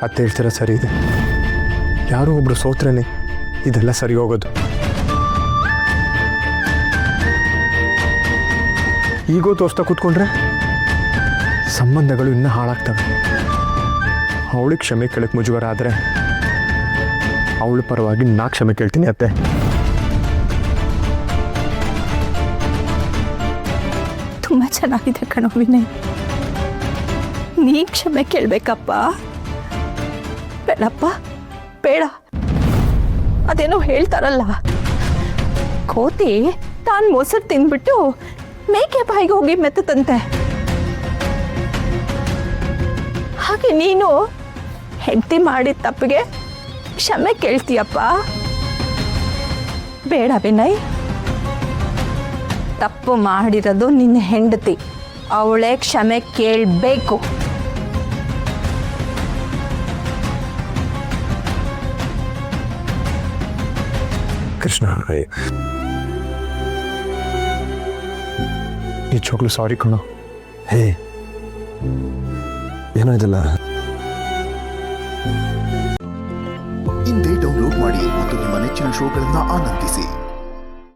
ಅತ್ತೆ ಹೇಳ್ತೀರ ಸರಿ ಇದೆ. ಯಾರೋ ಒಬ್ರು ಸೋತ್ರೇನೆ ಇದೆಲ್ಲ ಸರಿ ಹೋಗೋದು. ಈಗೋ ತೋರಿಸ್ತಾ ಕೂತ್ಕೊಂಡ್ರೆ ಸಂಬಂಧಗಳು ಇನ್ನೂ ಹಾಳಾಗ್ತವೆ. ಅವಳಿಗೆ ಕ್ಷಮೆ ಕೇಳಕ್ಕೆ ಮುಜುಗರ ಆದರೆ ಅವಳ ಪರವಾಗಿ ನಾ ಕ್ಷಮೆ ಕೇಳ್ತೀನಿ ಅತ್ತೆ. ತುಂಬ ಚೆನ್ನಾಗಿದೆ ಕಣೋ ವಿನಯ್. ನೀ ಕ್ಷಮೆ ಕೇಳಬೇಕಪ್ಪ. ಬೇಡಪ್ಪ ಬೇಡ. ಅದೇನೋ ಹೇಳ್ತಾರಲ್ಲ, ಕೋತಿ ತಾನು ಮೊಸರು ತಿಂದ್ಬಿಟ್ಟು ಮೇಕೆ ಬಾಯಿಗೆ ಹೋಗಿ ಮೆತ್ತದಂತೆ. ಹಾಗೆ ನೀನು ಹೆಂಡತಿ ಮಾಡಿದ ತಪ್ಪಿಗೆ ಕ್ಷಮೆ ಕೇಳ್ತೀಯಪ್ಪ. ಬೇಡ ವಿನಯ್. ತಪ್ಪು ಮಾಡಿರೋದು ನಿನ್ನ ಹೆಂಡತಿ, ಅವಳೇ ಕ್ಷಮೆ ಕೇಳಬೇಕು. ಕೃಷ್ಣ, ನಿಜವಾಗ್ಲೂ ಸಾರಿ ಕಣೋ. ಹೇ, ಏನೋ ಇದೆಲ್ಲ. ಇಂದೇ ಡೌನ್ಲೋಡ್ ಮಾಡಿ ಮತ್ತು ನಿಮ್ಮ ನೆಚ್ಚಿನ ಶೋಗಳನ್ನು ಆನಂದಿಸಿ.